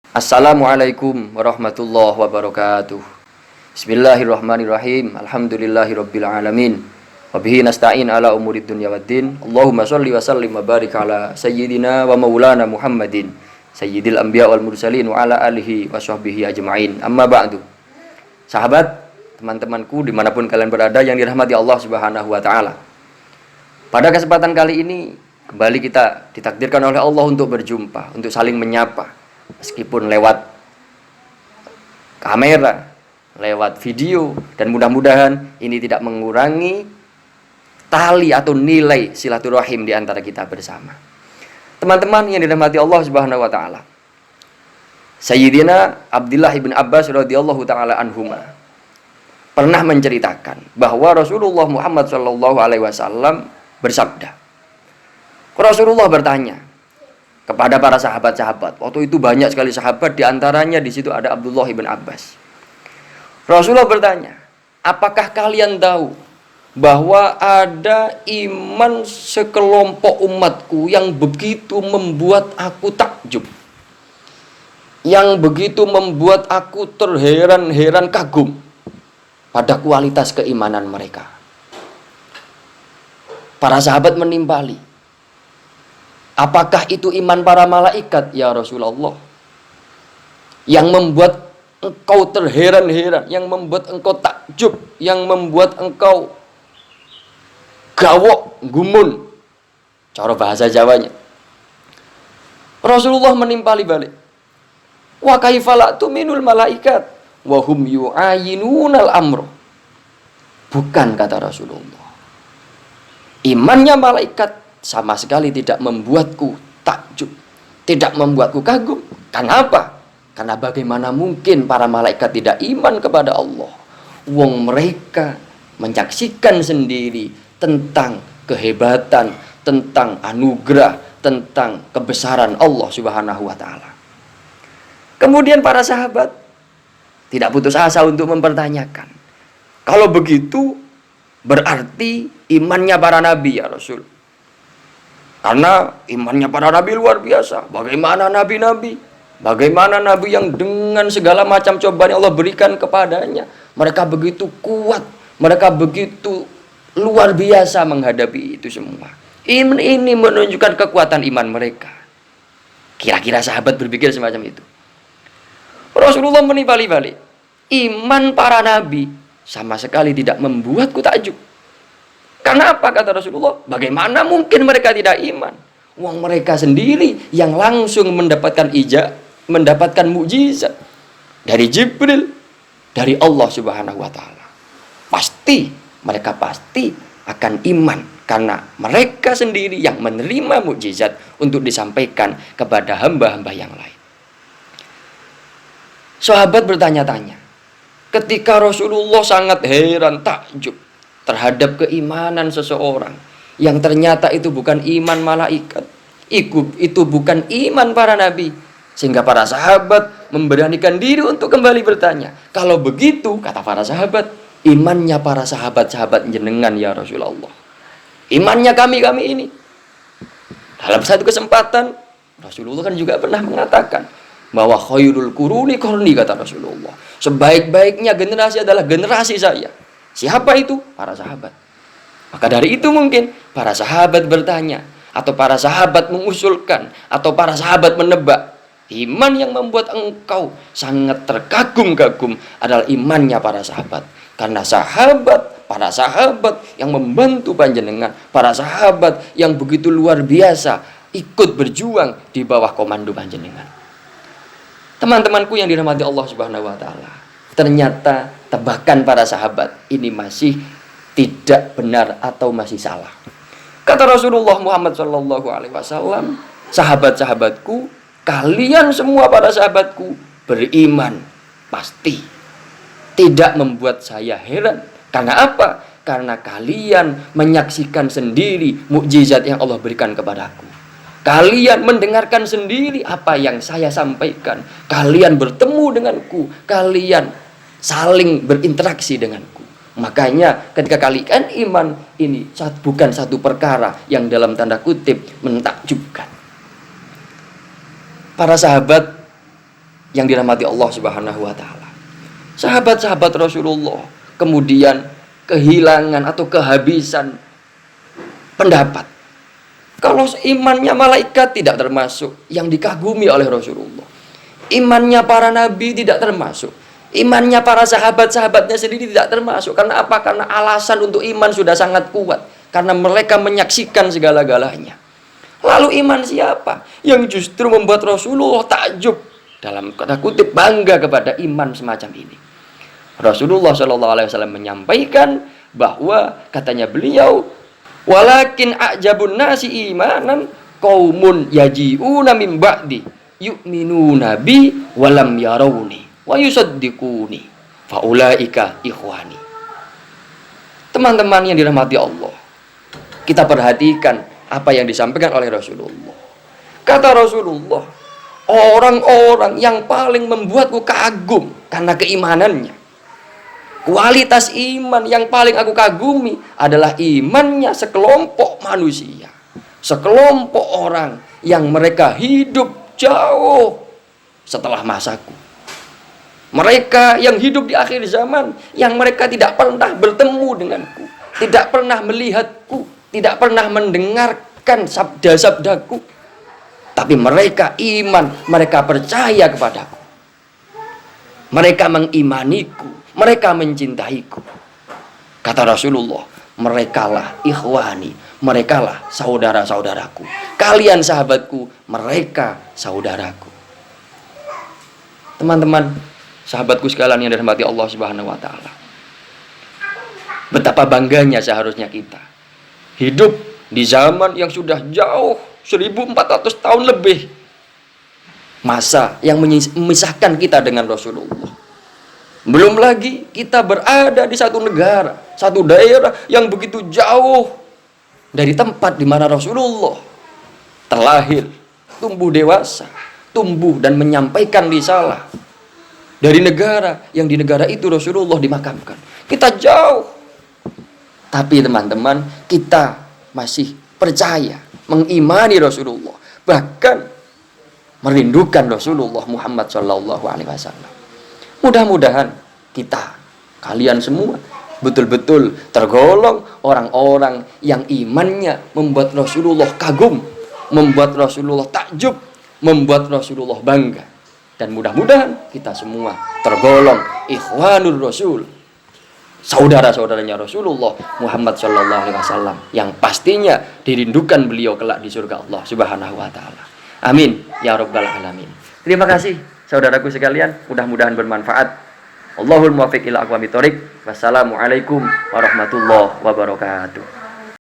Assalamualaikum warahmatullahi wabarakatuh. Bismillahirrahmanirrahim. Alhamdulillahirabbil alamin. Wabihi nasta'in ala umurid dunya waddin. Allahumma shalli wa sallim wa barik ala sayyidina wa maulana Muhammadin sayyidil anbiya wal mursalin wa ala alihi wa sahbihi ajma'in. Amma ba'du. Sahabat, teman-temanku dimanapun kalian berada yang dirahmati Allah Subhanahu wa ta'ala. Pada kesempatan kali ini kembali kita ditakdirkan oleh Allah untuk berjumpa, untuk saling menyapa, meskipun lewat kamera, lewat video, dan mudah-mudahan ini tidak mengurangi tali atau nilai silaturahim di antara kita bersama. Teman-teman yang dirahmati Allah Subhanahu wa taala. Sayyidina Abdullah ibn Abbas radhiyallahu taala anhuma pernah menceritakan bahwa Rasulullah Muhammad sallallahu alaihi wasallam bersabda. Rasulullah bertanya kepada para sahabat-sahabat. Waktu itu banyak sekali sahabat, di antaranya di situ ada Abdullah ibn Abbas. Rasulullah bertanya, apakah kalian tahu bahwa ada iman sekelompok umatku yang begitu membuat aku takjub, yang begitu membuat aku terheran-heran kagum pada kualitas keimanan mereka. Para sahabat menimpali, apakah itu iman para malaikat ya Rasulullah, yang membuat engkau terheran-heran, yang membuat engkau takjub, yang membuat engkau gawok, gumun, cara bahasa Jawanya. Rasulullah menimpali balik, wa kaifala tuminul malaikat wa hum yu'ayinunal amro. Bukan, kata Rasulullah, imannya malaikat sama sekali tidak membuatku takjub, tidak membuatku kagum. Kenapa? Karena bagaimana mungkin para malaikat tidak iman kepada Allah? Wong mereka menyaksikan sendiri tentang kehebatan, tentang anugerah, tentang kebesaran Allah Subhanahu wa taala. Kemudian para sahabat tidak putus asa untuk mempertanyakan, kalau begitu berarti imannya para nabi ya Rasul. Karena imannya para nabi luar biasa. Bagaimana nabi-nabi? Bagaimana nabi yang dengan segala macam cobaan yang Allah berikan kepadanya, mereka begitu kuat, mereka begitu luar biasa menghadapi itu semua. Ini menunjukkan kekuatan iman mereka. Kira-kira sahabat berpikir semacam itu. Rasulullah menimpali balik, iman para nabi sama sekali tidak membuatku takjub. Kenapa, kata Rasulullah? Bagaimana mungkin mereka tidak iman? Wong mereka sendiri yang langsung mendapatkan mukjizat dari Jibril, dari Allah Subhanahu wa taala. Mereka pasti akan iman karena mereka sendiri yang menerima mukjizat untuk disampaikan kepada hamba-hamba yang lain. Sahabat bertanya-tanya, ketika Rasulullah sangat heran, takjub terhadap keimanan seseorang yang ternyata itu bukan iman malaikat, itu bukan iman para nabi, sehingga para sahabat memberanikan diri untuk kembali bertanya. Kalau begitu, kata para sahabat, imannya para sahabat-sahabat jenengan ya Rasulullah, imannya kami ini. Dalam satu kesempatan Rasulullah kan juga pernah mengatakan bahwa khairul quruni qarni, kata Rasulullah, sebaik-baiknya generasi adalah generasi saya. Siapa itu? Para sahabat. Maka dari itu mungkin para sahabat bertanya, atau para sahabat mengusulkan, atau para sahabat menebak, iman yang membuat engkau sangat terkagum-kagum adalah imannya para sahabat. Karena para sahabat yang membantu panjenengan, para sahabat yang begitu luar biasa ikut berjuang di bawah komando panjenengan. Teman-temanku yang dirahmati Allah Subhanahu wa taala, ternyata tebakan para sahabat ini masih tidak benar atau masih salah. Kata Rasulullah Muhammad sallallahu alaihi wasallam, sahabat-sahabatku, kalian semua para sahabatku beriman pasti tidak membuat saya heran. Karena apa? Karena kalian menyaksikan sendiri mukjizat yang Allah berikan kepadaku. Kalian mendengarkan sendiri apa yang saya sampaikan. Kalian bertemu denganku. Kalian saling berinteraksi denganku. Makanya ketika kalian iman, ini bukan satu perkara yang dalam tanda kutip mentakjubkan. Para sahabat yang dirahmati Allah Subhanahu wa taala. Sahabat-sahabat Rasulullah kemudian kehilangan atau kehabisan pendapat. Kalau imannya malaikat tidak termasuk yang dikagumi oleh Rasulullah. Imannya para nabi tidak termasuk. Imannya para sahabat-sahabatnya sendiri tidak termasuk. Karena apa? Karena alasan untuk iman sudah sangat kuat. Karena mereka menyaksikan segala-galanya. Lalu iman siapa? Yang justru membuat Rasulullah takjub, dalam kata kutip bangga kepada iman semacam ini. Rasulullah SAW menyampaikan bahwa katanya beliau, walakin a'jabun nasi imanan qaumun yaji'una min ba'di yu'minuna bi walam yarawni wa yusaddiquni faulaika ikhwani. Teman-teman yang dirahmati Allah, kita perhatikan apa yang disampaikan oleh Rasulullah. Kata Rasulullah, orang-orang yang paling membuatku kagum karena keimanannya, kualitas iman yang paling aku kagumi adalah imannya sekelompok manusia, sekelompok orang yang mereka hidup jauh setelah masaku. Mereka yang hidup di akhir zaman, yang mereka tidak pernah bertemu denganku, tidak pernah melihatku, tidak pernah mendengarkan sabda-sabdaku, tapi mereka iman, mereka percaya kepadaku, mereka mengimaniku, mereka mencintaiku. Kata Rasulullah, merekalah ikhwani, merekalah saudara-saudaraku. Kalian sahabatku, mereka saudaraku. Teman-teman, sahabatku sekalian yang dirahmati Allah Subhanahu wa taala. Betapa bangganya seharusnya kita hidup di zaman yang sudah jauh 1400 tahun lebih, masa yang memisahkan kita dengan Rasulullah. Belum lagi kita berada di satu negara, satu daerah yang begitu jauh dari tempat di mana Rasulullah terlahir, tumbuh dewasa, tumbuh dan menyampaikan risalah. Dari negara yang di negara itu Rasulullah dimakamkan. Kita jauh. Tapi teman-teman, kita masih percaya, mengimani Rasulullah, bahkan merindukan Rasulullah Muhammad SAW. Mudah-mudahan kita, kalian semua, betul-betul tergolong orang-orang yang imannya membuat Rasulullah kagum, membuat Rasulullah takjub, membuat Rasulullah bangga. Dan mudah-mudahan kita semua tergolong ikhwanur Rasul, saudara-saudaranya Rasulullah Muhammad SAW, yang pastinya dirindukan beliau kelak di surga Allah Subhanahu wa taala. Amin ya rabbal alamin. Terima kasih saudaraku sekalian, mudah-mudahan bermanfaat. Allahul muwaffiq ila aqwamit thoriq. Wassalamualaikum warahmatullahi wabarakatuh.